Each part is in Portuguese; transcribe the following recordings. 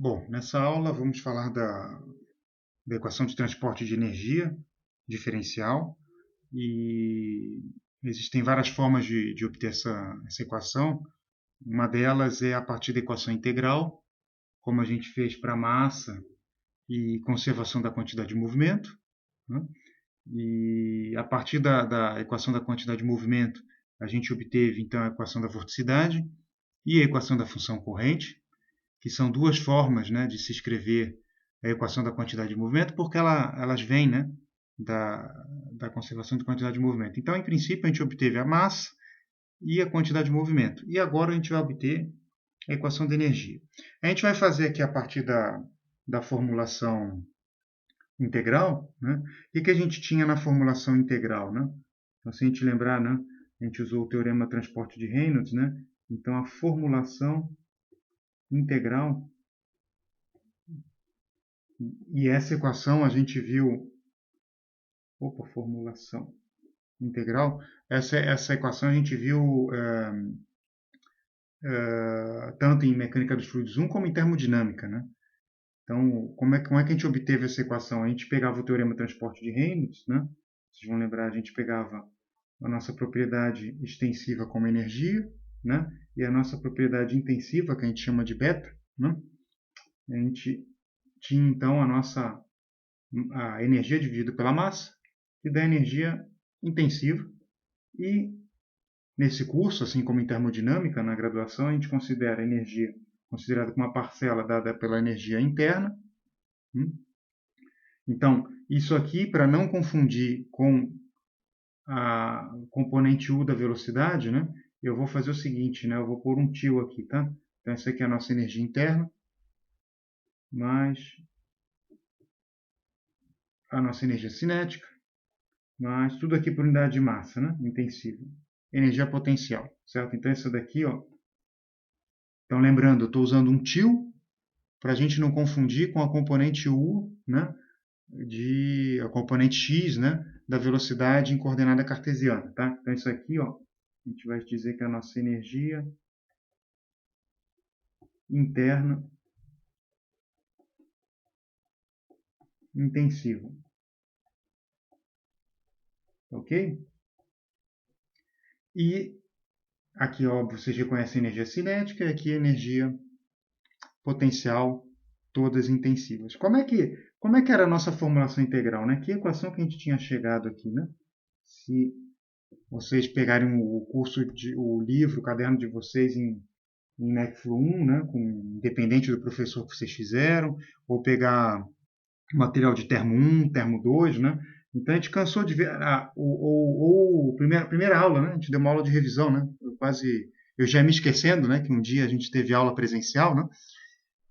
Bom, nessa aula vamos falar da equação de transporte de energia diferencial e existem várias formas de obter essa equação. Uma delas é a partir da equação integral, como a gente fez para a massa e conservação da quantidade de movimento, né? E a partir da equação da quantidade de movimento, a gente obteve então a equação da vorticidade e a equação da função corrente, que são duas formas, né, de se escrever a equação da quantidade de movimento, porque elas vêm, né, da, da conservação de quantidade de movimento. Então, em princípio, a gente obteve a massa e a quantidade de movimento. E agora a gente vai obter a equação de energia. A gente vai fazer aqui a partir da formulação integral, né? O que a gente tinha na formulação integral, né? Então, se a gente lembrar, né, a gente usou o teorema transporte de Reynolds, né? Então, a formulação integral. E essa equação a gente viu. Opa, formulação integral. Essa equação a gente viu tanto em mecânica dos fluidos 1 como em termodinâmica, né? Então, como é que a gente obteve essa equação? A gente pegava o teorema do transporte de Reynolds, né? Vocês vão lembrar, a gente pegava a nossa propriedade extensiva como energia, né? E a nossa propriedade intensiva, que a gente chama de beta, né? A gente tinha então a energia dividida pela massa, que dá energia intensiva. E nesse curso, assim como em termodinâmica, na graduação, a gente considera a energia considerada como uma parcela dada pela energia interna. Então, isso aqui, para não confundir com a componente U da velocidade, né, eu vou fazer o seguinte, né, eu vou pôr um tio aqui, tá? Então, essa aqui é a nossa energia interna, mais a nossa energia cinética, mais tudo aqui por unidade de massa, né, intensiva. Energia potencial, certo? Então, essa daqui, ó. Então, lembrando, eu estou usando um tio para a gente não confundir com a componente U, né, a componente x, né, da velocidade em coordenada cartesiana, tá? Então isso aqui, ó, a gente vai dizer que é a nossa energia interna intensiva, ok? E aqui, óbvio, vocês reconhecem a energia cinética e aqui a energia potencial, todas intensivas. Como é que era a nossa formulação integral, né? Que equação que a gente tinha chegado aqui, né? Se vocês pegarem o livro, o caderno de vocês em Nextflow 1, né, independente do professor que vocês fizeram, ou pegar material de termo 1, termo 2, né? Então a gente cansou de ver primeira aula, né? A gente deu uma aula de revisão, né? Eu já ia me esquecendo, né, que um dia a gente teve aula presencial, né?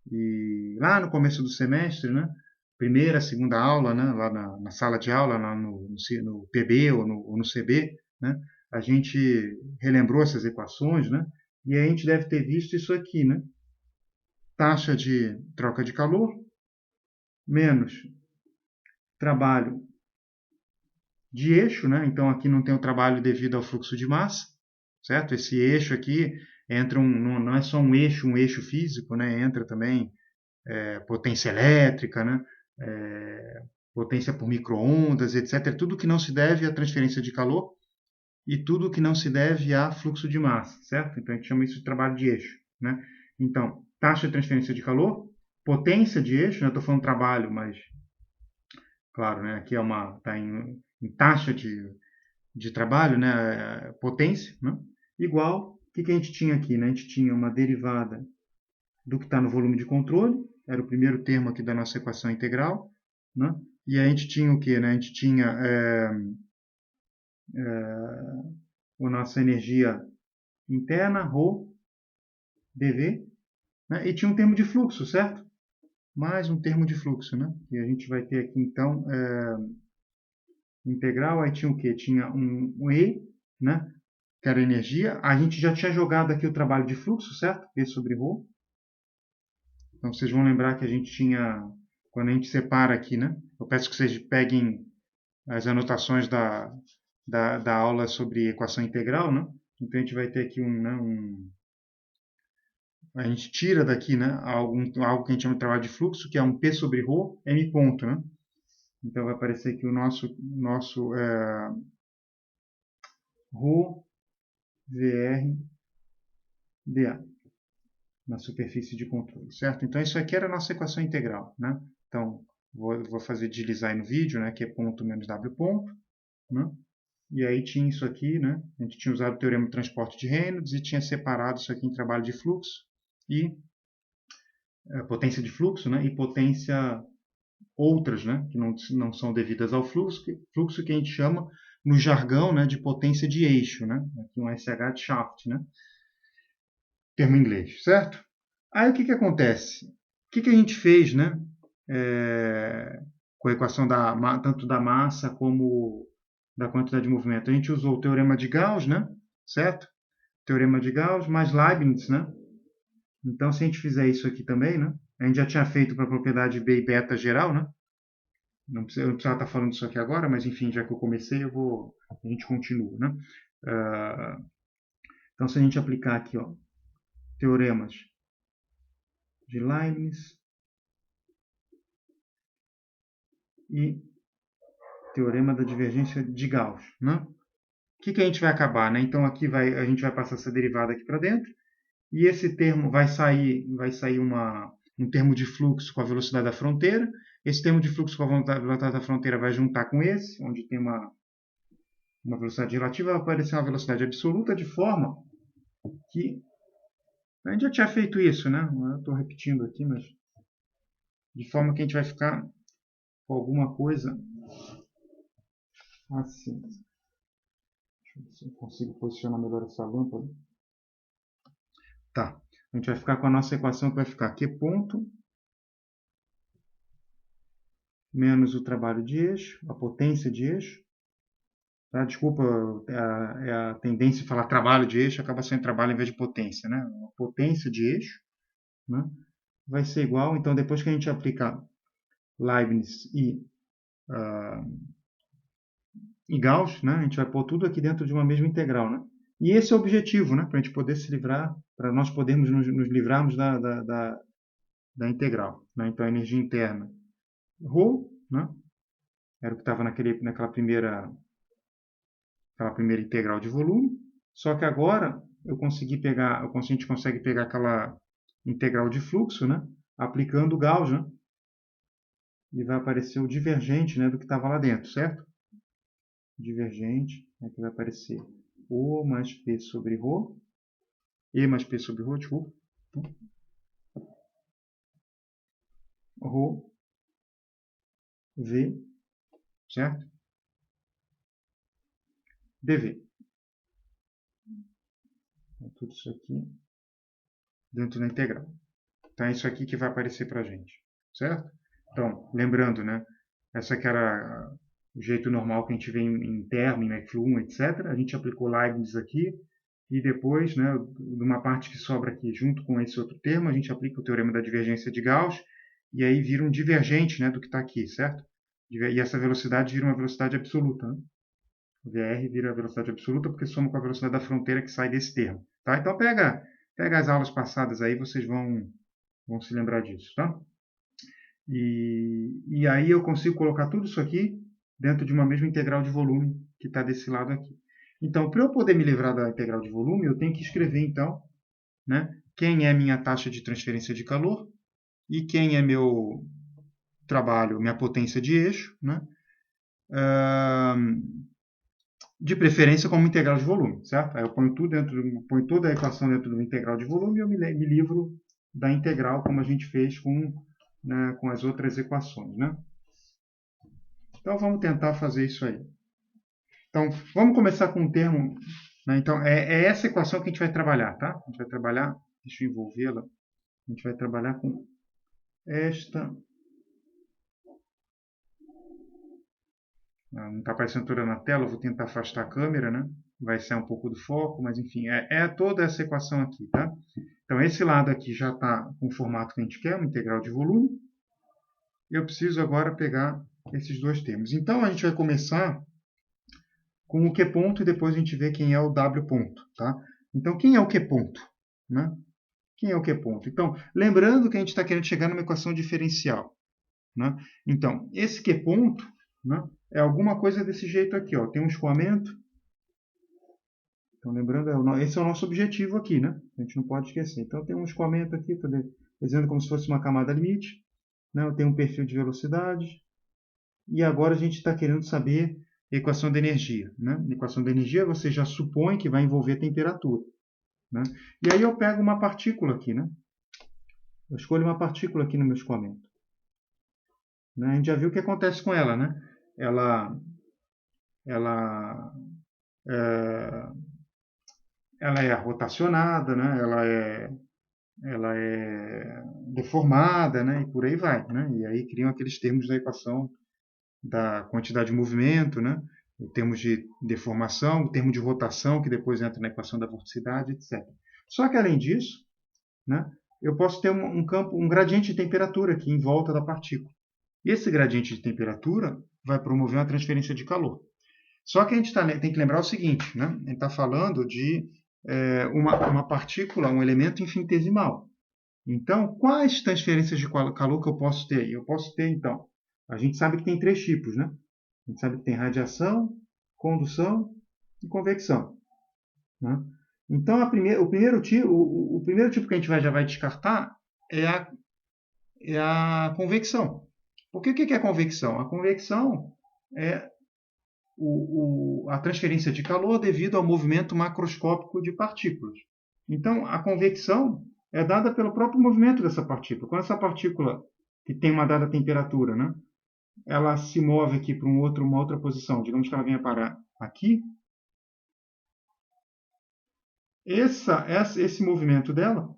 E lá no começo do semestre, né? Primeira, segunda aula, né? Lá na sala de aula, lá no PB ou no CB, né? A gente relembrou essas equações, né? E a gente deve ter visto isso aqui, né? Taxa de troca de calor menos trabalho de eixo, né? Então aqui não tem o trabalho devido ao fluxo de massa, certo? Esse eixo aqui entra não é só um eixo físico, né? Entra também potência elétrica, né? Potência por microondas, etc. Tudo que não se deve à transferência de calor e tudo que não se deve a fluxo de massa, certo? Então a gente chama isso de trabalho de eixo, né? Então, taxa de transferência de calor, potência de eixo, né? Estou falando trabalho, mas claro, né? Aqui está em taxa de trabalho, né? Potência, né? Igual, o que a gente tinha aqui, né? A gente tinha uma derivada do que está no volume de controle, era o primeiro termo aqui da nossa equação integral, né? E a gente tinha o que, né? A gente tinha a nossa energia interna, ρ, dV, né? E tinha um termo de fluxo, certo? Mais um termo de fluxo, né? E a gente vai ter aqui, então, integral, aí tinha o quê? Tinha um E, né? Que era energia. A gente já tinha jogado aqui o trabalho de fluxo, certo? E sobre ρ. Então, vocês vão lembrar que a gente tinha, quando a gente separa aqui, né? Eu peço que vocês peguem as anotações da aula sobre equação integral, né? Então, a gente vai ter aqui a gente tira daqui, né, algo que a gente chama de trabalho de fluxo, que é um P sobre ρ, M ponto, né? Então vai aparecer aqui o nosso ρ VR dA, na superfície de controle, certo? Então isso aqui era a nossa equação integral, né? Então vou fazer deslizar aí no vídeo, né, que é ponto menos W ponto, né? E aí tinha isso aqui, né? A gente tinha usado o teorema do transporte de Reynolds e tinha separado isso aqui em trabalho de fluxo e potência de fluxo, né? E potência outras, né? Que não são devidas ao fluxo que a gente chama no jargão, né, de potência de eixo, né? Aqui um SH de shaft, né? Termo em inglês, certo? Aí o que acontece? O que a gente fez, né? Com a equação tanto da massa como da quantidade de movimento. A gente usou o teorema de Gauss, né? Certo? Teorema de Gauss mais Leibniz, né? Então, se a gente fizer isso aqui também, né? A gente já tinha feito para a propriedade B e beta geral, né? Eu não precisava estar falando disso aqui agora, mas enfim, já que eu comecei, a gente continua, né? Então, se a gente aplicar aqui, ó, teoremas de Leibniz e teorema da divergência de Gauss, né? O que a gente vai acabar, né? Então aqui a gente vai passar essa derivada aqui para dentro e esse termo vai sair um termo de fluxo com a velocidade da fronteira. Esse termo de fluxo com a velocidade da fronteira vai juntar com esse, onde tem uma velocidade relativa, vai aparecer uma velocidade absoluta, de forma que a gente já tinha feito isso, né? Eu estou repetindo aqui, mas de forma que a gente vai ficar com alguma coisa assim. Deixa eu ver se eu consigo posicionar melhor essa lâmpada. Tá. A gente vai ficar com a nossa equação que vai ficar Q ponto menos o trabalho de eixo, a potência de eixo. Tá? Desculpa, é a tendência de falar trabalho de eixo, acaba sendo trabalho em vez de potência, né? A potência de eixo, né? Vai ser igual, então depois que a gente aplicar Leibniz e Gauss, né? A gente vai pôr tudo aqui dentro de uma mesma integral, né? E esse é o objetivo, né? Para a gente poder se livrar, para nós podermos nos livrarmos da integral, né? Então a energia interna ρ, né? Era o que estava naquela primeira integral de volume, só que agora a gente consegue pegar aquela integral de fluxo, né? Aplicando o Gauss, né? E vai aparecer o divergente, né, do que estava lá dentro, certo? Divergente, aqui vai aparecer O mais P sobre ρ, E mais P sobre ρ, desculpa. Rho V, certo? dV. Então, tudo isso aqui dentro da integral. Então é isso aqui que vai aparecer para a gente, certo? Então, lembrando, né? Essa aqui era o jeito normal que a gente vê em termo, em F1, etc. A gente aplicou Leibniz aqui e depois, né, de uma parte que sobra aqui, junto com esse outro termo, a gente aplica o teorema da divergência de Gauss e aí vira um divergente, né, do que está aqui, certo? E essa velocidade vira uma velocidade absoluta, né? O VR vira a velocidade absoluta porque soma com a velocidade da fronteira que sai desse termo, tá? Então pega as aulas passadas aí, vocês vão se lembrar disso, tá? E aí eu consigo colocar tudo isso aqui dentro de uma mesma integral de volume que está desse lado aqui. Então, para eu poder me livrar da integral de volume, eu tenho que escrever, então, né, quem é minha taxa de transferência de calor e quem é meu trabalho, minha potência de eixo, né, de preferência como integral de volume, certo? Aí eu ponho toda a equação dentro de uma integral de volume e eu me livro da integral, como a gente fez com as outras equações, né? Então vamos tentar fazer isso aí. Então vamos começar com um termo, né? Então é essa equação que a gente vai trabalhar, tá? A gente vai trabalhar, deixa eu envolvê-la. A gente vai trabalhar com esta. Não está aparecendo toda na tela, eu vou tentar afastar a câmera, né? Vai sair um pouco do foco, mas enfim, é toda essa equação aqui, tá? Então esse lado aqui já está com o formato que a gente quer, uma integral de volume. Eu preciso agora pegar esses dois termos. Então a gente vai começar com o Q ponto e depois a gente vê quem é o W ponto, tá? Então quem é o Q ponto, né? Quem é o Q ponto? Então, lembrando que a gente está querendo chegar numa equação diferencial, né? Então, esse Q ponto, né, é alguma coisa desse jeito aqui. Ó. Tem um escoamento. Então, lembrando, esse é o nosso objetivo aqui, né? A gente não pode esquecer. Então, tem um escoamento aqui, estou desenhando como se fosse uma camada limite. Né? Eu tenho um perfil de velocidade. E agora a gente está querendo saber a equação da energia. Né? A equação da energia você já supõe que vai envolver temperatura. Né? E aí eu pego uma partícula aqui. Né? Eu escolho uma partícula aqui no meu escoamento. Né? A gente já viu o que acontece com ela. Né? Ela é rotacionada, né? Ela é deformada, né? E por aí vai. Né? E aí criam aqueles termos da equação da quantidade de movimento, né? Em termos de deformação, o termo de rotação, que depois entra na equação da vorticidade, etc. Só que, além disso, né, eu posso ter um campo, um gradiente de temperatura aqui em volta da partícula. E esse gradiente de temperatura vai promover uma transferência de calor. Só que a gente tem que lembrar o seguinte, né? A gente está falando de uma partícula, um elemento infinitesimal. Então, quais transferências de calor que eu posso ter aí? Eu posso ter, então, a gente sabe que tem 3 tipos, né? A gente sabe que tem radiação, condução e convecção. Né? Então, o primeiro tipo que a gente já vai descartar é a convecção. Por que é a convecção? A convecção é a transferência de calor devido ao movimento macroscópico de partículas. Então, a convecção é dada pelo próprio movimento dessa partícula. Quando essa partícula, que tem uma dada temperatura, né, ela se move aqui para uma outra posição, digamos que ela venha parar aqui, esse movimento dela,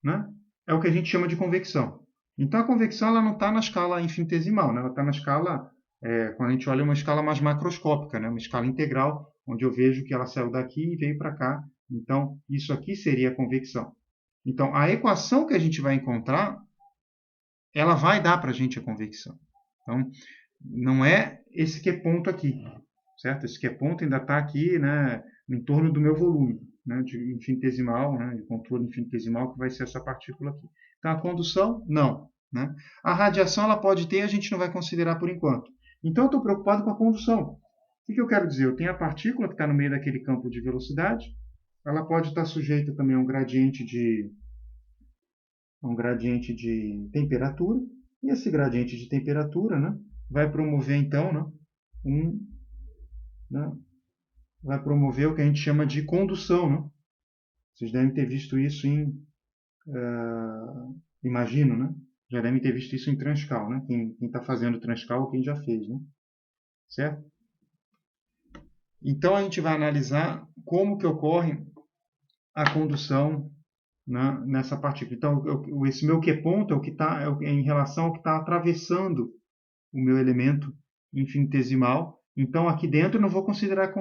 né, é o que a gente chama de convecção. Então, a convecção ela não está na escala infinitesimal, né, ela está na escala, quando a gente olha, uma escala mais macroscópica, né, uma escala integral, onde eu vejo que ela saiu daqui e veio para cá. Então, isso aqui seria a convecção. Então, a equação que a gente vai encontrar, ela vai dar para a gente a convecção. Então, não é esse Q ponto aqui, certo? Esse Q ponto ainda está aqui, né, em torno do meu volume, né, de infinitesimal, né, de controle infinitesimal, que vai ser essa partícula aqui. Então, a condução, não. Né? A radiação ela pode ter, a gente não vai considerar por enquanto. Então, eu estou preocupado com a condução. O que eu quero dizer? Eu tenho a partícula que está no meio daquele campo de velocidade, ela pode estar sujeita também a um gradiente de temperatura, e esse gradiente de temperatura, né, vai promover, então, vai promover o que a gente chama de condução. Né? Vocês devem ter visto isso imagino, né? Já devem ter visto isso em Transcal, né? Quem está fazendo Transcal, quem já fez, né? Certo? Então, a gente vai analisar como que ocorre a condução, né, nessa partícula. Então, esse meu Q ponto é o que está em relação ao que está atravessando o meu elemento infinitesimal. Então, aqui dentro eu não vou considerar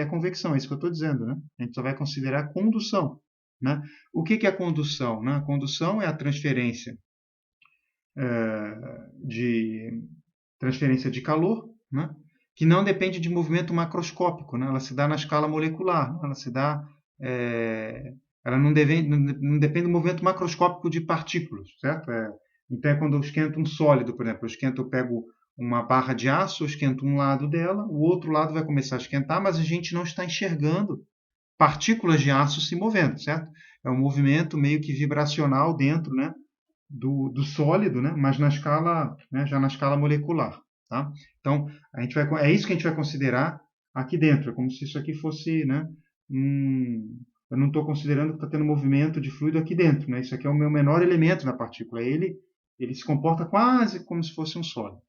convecção, é isso que eu estou dizendo. Né? A gente só vai considerar condução. Né? O que é a condução? Né? A condução é a transferência de calor, né? Que não depende de movimento macroscópico. Né? Ela se dá na escala molecular. Né? Ela se dá... ela não depende do movimento macroscópico de partículas. Certo? Então, quando eu esquento um sólido, por exemplo, eu pego uma barra de aço, eu esquento um lado dela, o outro lado vai começar a esquentar, mas a gente não está enxergando partículas de aço se movendo, certo? É um movimento meio que vibracional dentro, né, do sólido, né, mas na escala, né, já na escala molecular. Tá? Então, é isso que a gente vai considerar aqui dentro. É como se isso aqui fosse... Né, eu não estou considerando que está tendo movimento de fluido aqui dentro. Né? Isso aqui é o meu menor elemento na partícula. Ele se comporta quase como se fosse um sólido.